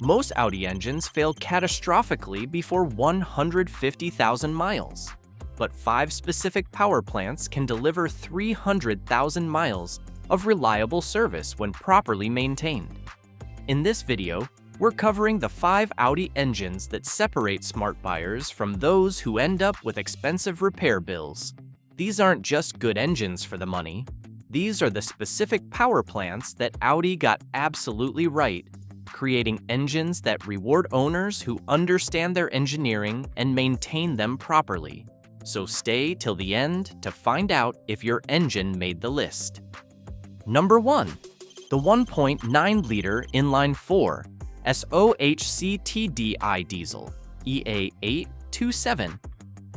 Most Audi engines fail catastrophically before 150,000 miles, but 5 specific power plants can deliver 300,000 miles of reliable service when properly maintained. In this video, we're covering the 5 Audi engines that separate smart buyers from those who end up with expensive repair bills. These aren't just good engines for the money. These are the specific power plants that Audi got absolutely right, creating engines that reward owners who understand their engineering and maintain them properly. So stay till the end to find out if your engine made the list. Number 1. The 1.9-liter inline-4 SOHC-TDI diesel EA827.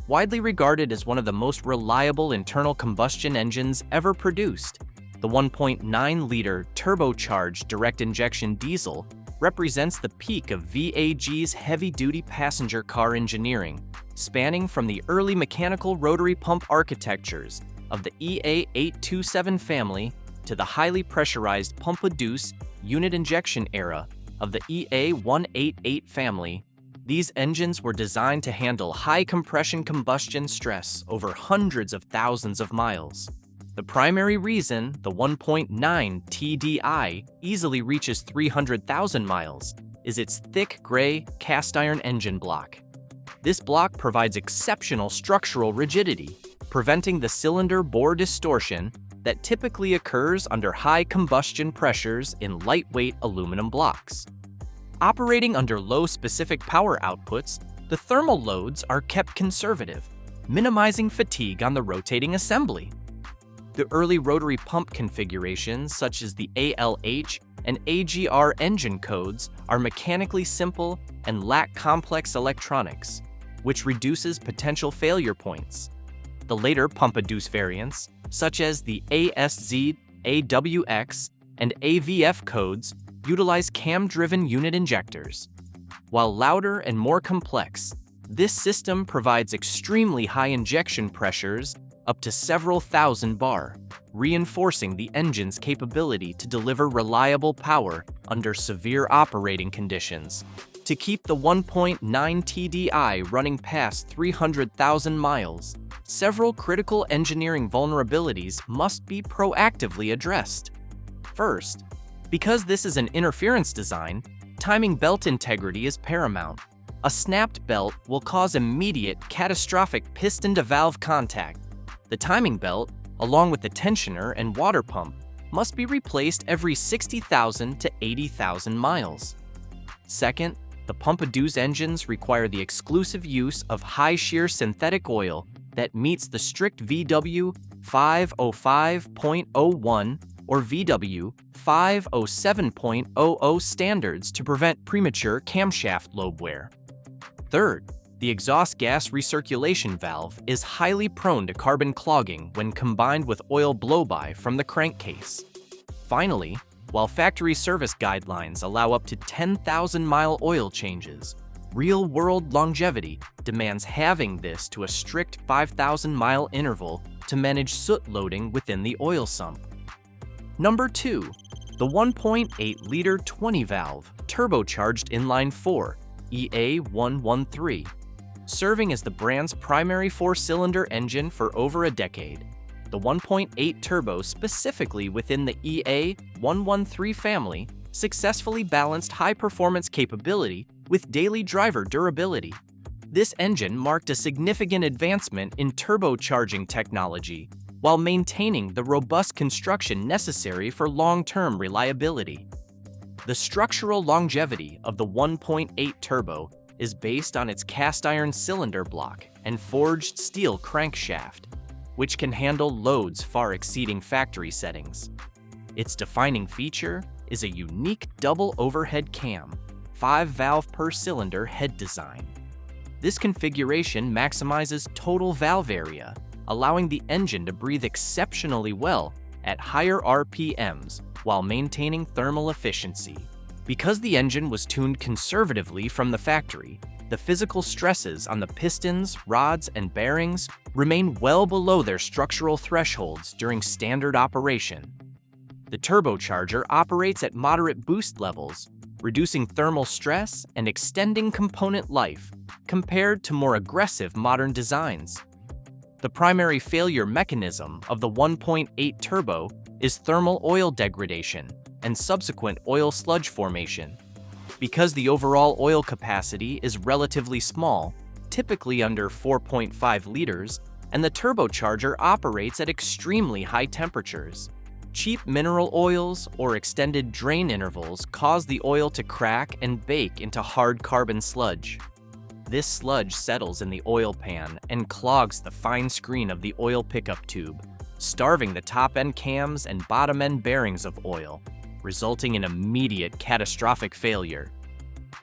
Widely regarded as one of the most reliable internal combustion engines ever produced, the 1.9-liter turbocharged direct injection diesel represents the peak of VAG's heavy-duty passenger car engineering, spanning from the early mechanical rotary pump architectures of the EA827 family to the highly pressurized pump-a-deuce unit injection era of the EA188 family. These engines were designed to handle high-compression combustion stress over hundreds of thousands of miles. The primary reason the 1.9 TDI easily reaches 300,000 miles is its thick gray cast-iron engine block. This block provides exceptional structural rigidity, preventing the cylinder bore distortion that typically occurs under high combustion pressures in lightweight aluminum blocks. Operating under low specific power outputs, the thermal loads are kept conservative, minimizing fatigue on the rotating assembly. The early rotary pump configurations, such as the ALH and AGR engine codes, are mechanically simple and lack complex electronics, which reduces potential failure points. The later pump-a-deuce variants, such as the ASZ, AWX, and AVF codes, utilize cam-driven unit injectors. While louder and more complex, this system provides extremely high injection pressures up to several thousand bar, reinforcing the engine's capability to deliver reliable power under severe operating conditions. To keep the 1.9 TDI running past 300,000 miles, several critical engineering vulnerabilities must be proactively addressed. First, because this is an interference design, timing belt integrity is paramount. A snapped belt will cause immediate, catastrophic piston-to-valve contact. The timing belt, along with the tensioner and water pump, must be replaced every 60,000 to 80,000 miles. Second, the pump-a-deuce engines require the exclusive use of high-shear synthetic oil that meets the strict VW 505.01 or VW 507.00 standards to prevent premature camshaft lobe wear. Third, the exhaust gas recirculation valve is highly prone to carbon clogging when combined with oil blowby from the crankcase. Finally, while factory service guidelines allow up to 10,000-mile oil changes, real-world longevity demands having this to a strict 5,000-mile interval to manage soot loading within the oil sump. Number 2. The 1.8-liter 20-valve turbocharged inline-4 EA113. Serving as the brand's primary 4-cylinder engine for over a decade, the 1.8 turbo specifically within the EA113 family successfully balanced high-performance capability with daily driver durability. This engine marked a significant advancement in turbocharging technology while maintaining the robust construction necessary for long-term reliability. The structural longevity of the 1.8 turbo is based on its cast-iron cylinder block and forged steel crankshaft, which can handle loads far exceeding factory settings. Its defining feature is a unique double overhead cam, 5-valve per cylinder head design. This configuration maximizes total valve area, allowing the engine to breathe exceptionally well at higher RPMs while maintaining thermal efficiency. Because the engine was tuned conservatively from the factory, the physical stresses on the pistons, rods, and bearings remain well below their structural thresholds during standard operation. The turbocharger operates at moderate boost levels, reducing thermal stress and extending component life compared to more aggressive modern designs. The primary failure mechanism of the 1.8 turbo is thermal oil degradation and subsequent oil sludge formation. Because the overall oil capacity is relatively small, typically under 4.5 liters, and the turbocharger operates at extremely high temperatures, cheap mineral oils or extended drain intervals cause the oil to crack and bake into hard carbon sludge. This sludge settles in the oil pan and clogs the fine screen of the oil pickup tube, starving the top-end cams and bottom-end bearings of oil, resulting in immediate catastrophic failure.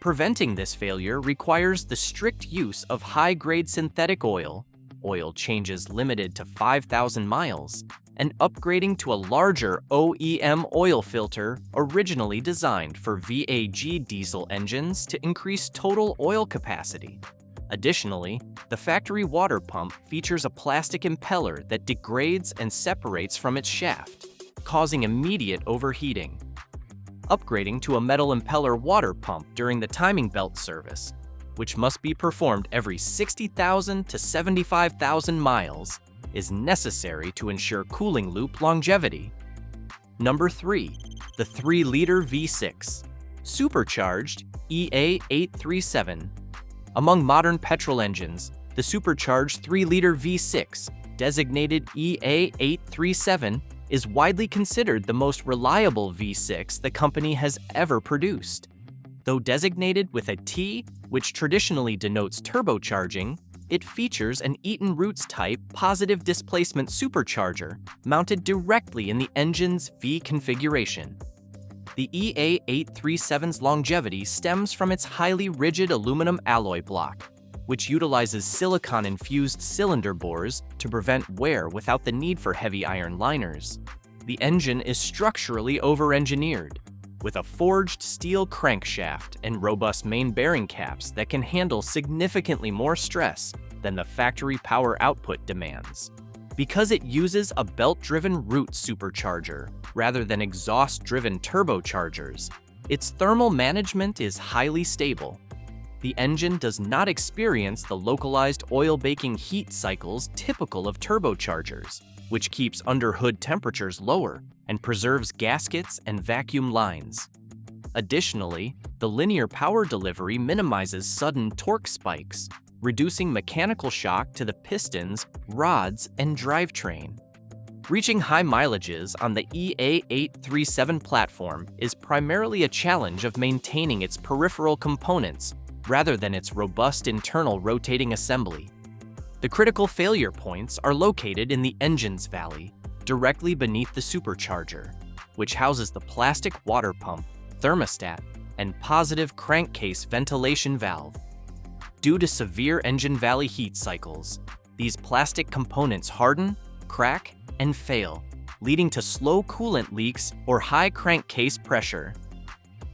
Preventing this failure requires the strict use of high-grade synthetic oil changes limited to 5,000 miles, and upgrading to a larger OEM oil filter originally designed for VAG diesel engines to increase total oil capacity. Additionally, the factory water pump features a plastic impeller that degrades and separates from its shaft, causing immediate overheating. Upgrading to a metal impeller water pump during the timing belt service, which must be performed every 60,000 to 75,000 miles, is necessary to ensure cooling loop longevity. Number 3. The 3-liter V6, Supercharged EA837. Among modern petrol engines, the supercharged 3-liter V6, designated EA837, is widely considered the most reliable V6 the company has ever produced. Though designated with a T, which traditionally denotes turbocharging, it features an Eaton Roots type positive displacement supercharger mounted directly in the engine's V configuration. The EA837's longevity stems from its highly rigid aluminum alloy block, which utilizes silicon-infused cylinder bores to prevent wear without the need for heavy iron liners. The engine is structurally over-engineered, with a forged steel crankshaft and robust main bearing caps that can handle significantly more stress than the factory power output demands. Because it uses a belt-driven root supercharger rather than exhaust-driven turbochargers, its thermal management is highly stable. The engine does not experience the localized oil baking heat cycles typical of turbochargers, which keeps under-hood temperatures lower and preserves gaskets and vacuum lines. Additionally, the linear power delivery minimizes sudden torque spikes, reducing mechanical shock to the pistons, rods, and drivetrain. Reaching high mileages on the EA837 platform is primarily a challenge of maintaining its peripheral components rather than its robust internal rotating assembly. The critical failure points are located in the engine's valley, directly beneath the supercharger, which houses the plastic water pump, thermostat, and positive crankcase ventilation valve. Due to severe engine valley heat cycles, these plastic components harden, crack, and fail, leading to slow coolant leaks or high crankcase pressure.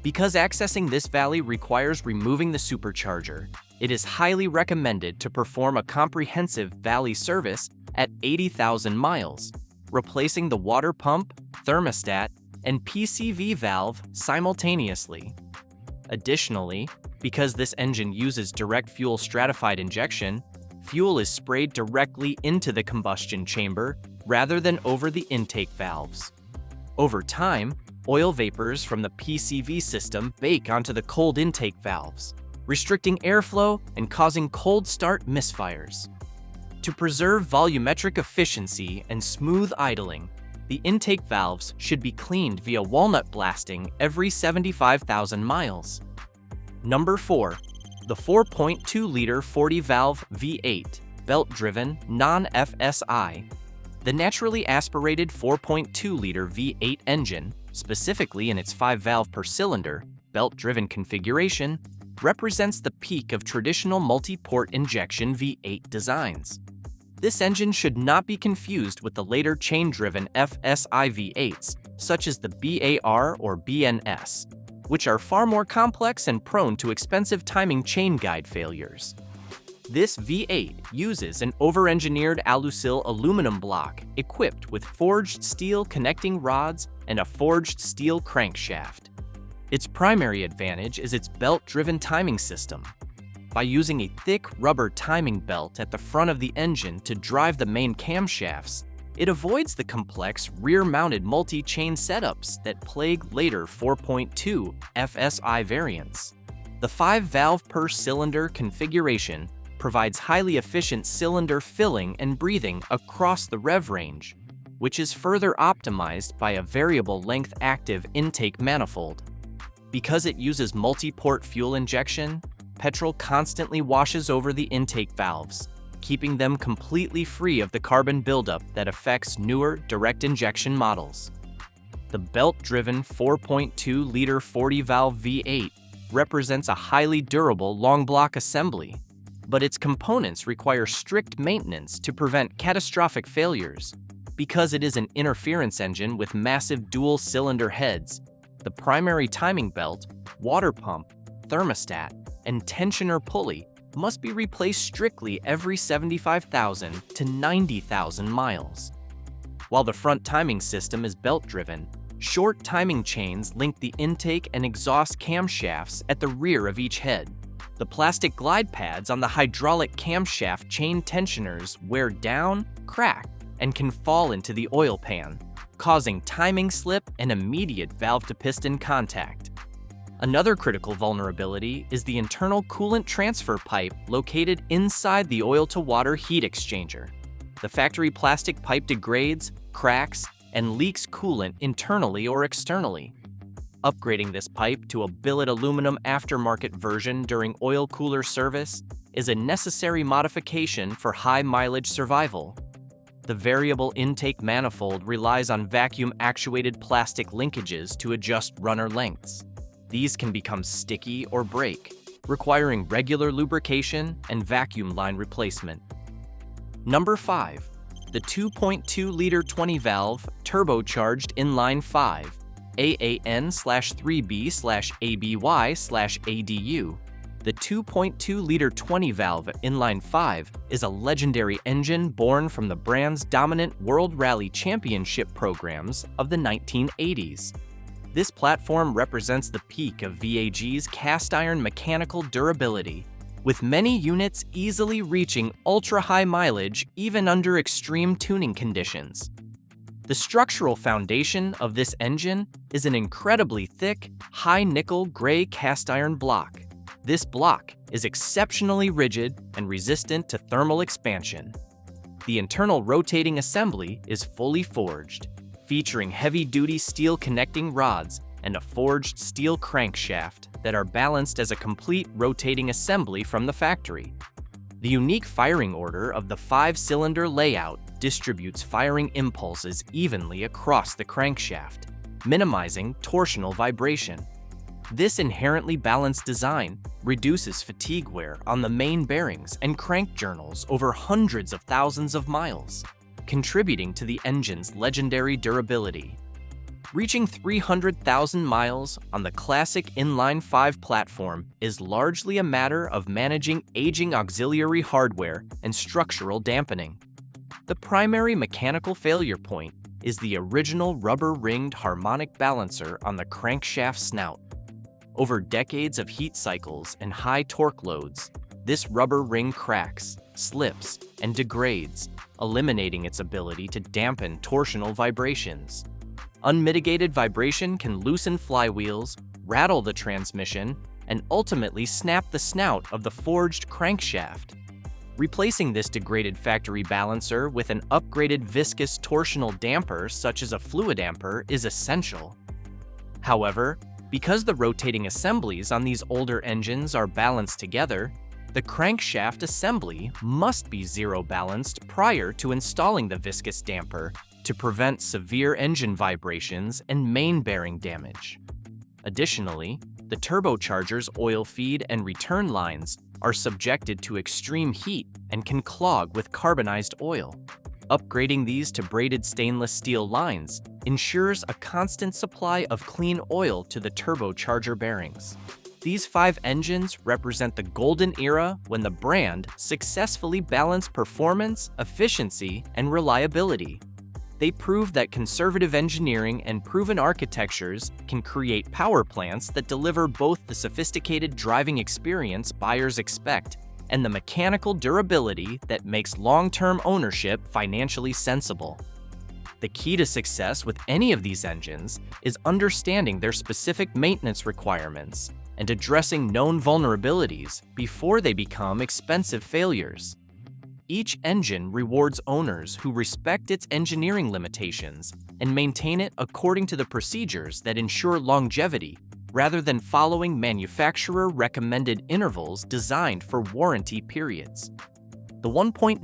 Because accessing this valley requires removing the supercharger, it is highly recommended to perform a comprehensive valley service at 80,000 miles, replacing the water pump, thermostat, and PCV valve simultaneously. Additionally, because this engine uses direct fuel stratified injection, fuel is sprayed directly into the combustion chamber rather than over the intake valves. Over time, oil vapors from the PCV system bake onto the cold intake valves, restricting airflow and causing cold start misfires. To preserve volumetric efficiency and smooth idling, the intake valves should be cleaned via walnut blasting every 75,000 miles. Number 4. The 4.2-liter 40-valve V8, belt-driven, non-FSI. The naturally aspirated 4.2-liter V8 engine, specifically in its 5-valve per cylinder, belt-driven configuration, represents the peak of traditional multi-port injection V8 designs. This engine should not be confused with the later chain-driven FSI V8s, such as the BAR or BNS, which are far more complex and prone to expensive timing chain guide failures. This V8 uses an over-engineered Alusil aluminum block equipped with forged steel connecting rods and a forged steel crankshaft. Its primary advantage is its belt-driven timing system. By using a thick rubber timing belt at the front of the engine to drive the main camshafts, it avoids the complex rear-mounted multi-chain setups that plague later 4.2 FSI variants. The 5-valve per cylinder configuration provides highly efficient cylinder filling and breathing across the rev range, which is further optimized by a variable length active intake manifold. Because it uses multi-port fuel injection, petrol constantly washes over the intake valves, keeping them completely free of the carbon buildup that affects newer direct injection models. The belt-driven 4.2-liter 40-valve V8 represents a highly durable long-block assembly, but its components require strict maintenance to prevent catastrophic failures. Because it is an interference engine with massive dual-cylinder heads, the primary timing belt, water pump, thermostat, and tensioner pulley must be replaced strictly every 75,000 to 90,000 miles. While the front timing system is belt-driven, short timing chains link the intake and exhaust camshafts at the rear of each head. The plastic glide pads on the hydraulic camshaft chain tensioners wear down, crack, and can fall into the oil pan, causing timing slip and immediate valve-to-piston contact. Another critical vulnerability is the internal coolant transfer pipe located inside the oil-to-water heat exchanger. The factory plastic pipe degrades, cracks, and leaks coolant internally or externally. Upgrading this pipe to a billet aluminum aftermarket version during oil cooler service is a necessary modification for high mileage survival. The variable intake manifold relies on vacuum-actuated plastic linkages to adjust runner lengths. These can become sticky or break, requiring regular lubrication and vacuum line replacement. Number 5. The 2.2-liter 20-valve turbocharged inline-5 AAN/3B/ABY/ADU. The 2.2-liter 20-valve inline-5 is a legendary engine born from the brand's dominant World Rally Championship programs of the 1980s. This platform represents the peak of VAG's cast-iron mechanical durability, with many units easily reaching ultra-high mileage even under extreme tuning conditions. The structural foundation of this engine is an incredibly thick, high-nickel gray cast-iron block. This block is exceptionally rigid and resistant to thermal expansion. The internal rotating assembly is fully forged, featuring heavy-duty steel connecting rods and a forged steel crankshaft that are balanced as a complete rotating assembly from the factory. The unique firing order of the 5-cylinder layout distributes firing impulses evenly across the crankshaft, minimizing torsional vibration. This inherently balanced design reduces fatigue wear on the main bearings and crank journals over hundreds of thousands of miles, contributing to the engine's legendary durability. Reaching 300,000 miles on the classic inline-5 platform is largely a matter of managing aging auxiliary hardware and structural dampening. The primary mechanical failure point is the original rubber-ringed harmonic balancer on the crankshaft snout. Over decades of heat cycles and high torque loads, this rubber ring cracks, slips, and degrades, eliminating its ability to dampen torsional vibrations. Unmitigated vibration can loosen flywheels, rattle the transmission, and ultimately snap the snout of the forged crankshaft. Replacing this degraded factory balancer with an upgraded viscous torsional damper such as a fluid damper is essential. However, because the rotating assemblies on these older engines are balanced together, the crankshaft assembly must be zero-balanced prior to installing the viscous damper to prevent severe engine vibrations and main bearing damage. Additionally, the turbocharger's oil feed and return lines are subjected to extreme heat and can clog with carbonized oil. Upgrading these to braided stainless steel lines ensures a constant supply of clean oil to the turbocharger bearings. These 5 engines represent the golden era when the brand successfully balanced performance, efficiency, and reliability. They prove that conservative engineering and proven architectures can create power plants that deliver both the sophisticated driving experience buyers expect and the mechanical durability that makes long-term ownership financially sensible. The key to success with any of these engines is understanding their specific maintenance requirements and addressing known vulnerabilities before they become expensive failures. Each engine rewards owners who respect its engineering limitations and maintain it according to the procedures that ensure longevity, rather than following manufacturer-recommended intervals designed for warranty periods. The 1.9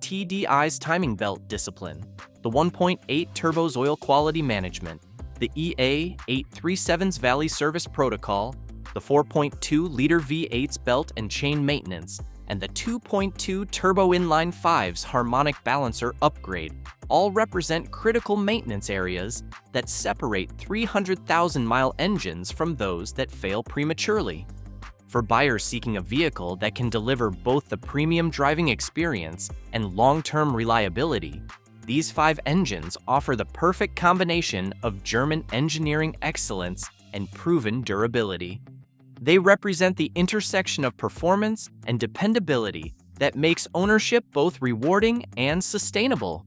TDI's timing belt discipline, the 1.8 Turbo's oil quality management, the EA837's Valley Service Protocol, the 4.2-liter V8's belt and chain maintenance, and the 2.2 Turbo Inline 5's harmonic balancer upgrade all represent critical maintenance areas that separate 300,000-mile engines from those that fail prematurely. For buyers seeking a vehicle that can deliver both the premium driving experience and long-term reliability, these 5 engines offer the perfect combination of German engineering excellence and proven durability. They represent the intersection of performance and dependability that makes ownership both rewarding and sustainable.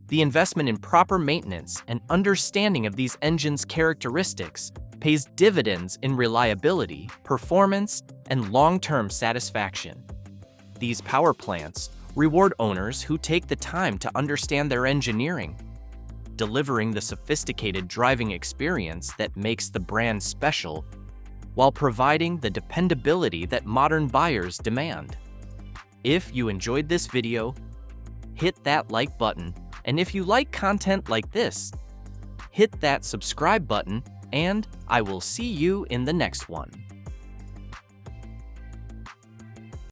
The investment in proper maintenance and understanding of these engines' characteristics pays dividends in reliability, performance, and long-term satisfaction. These power plants reward owners who take the time to understand their engineering, delivering the sophisticated driving experience that makes the brand special, while providing the dependability that modern buyers demand. If you enjoyed this video, hit that like button, and if you like content like this, hit that subscribe button, and I will see you in the next one.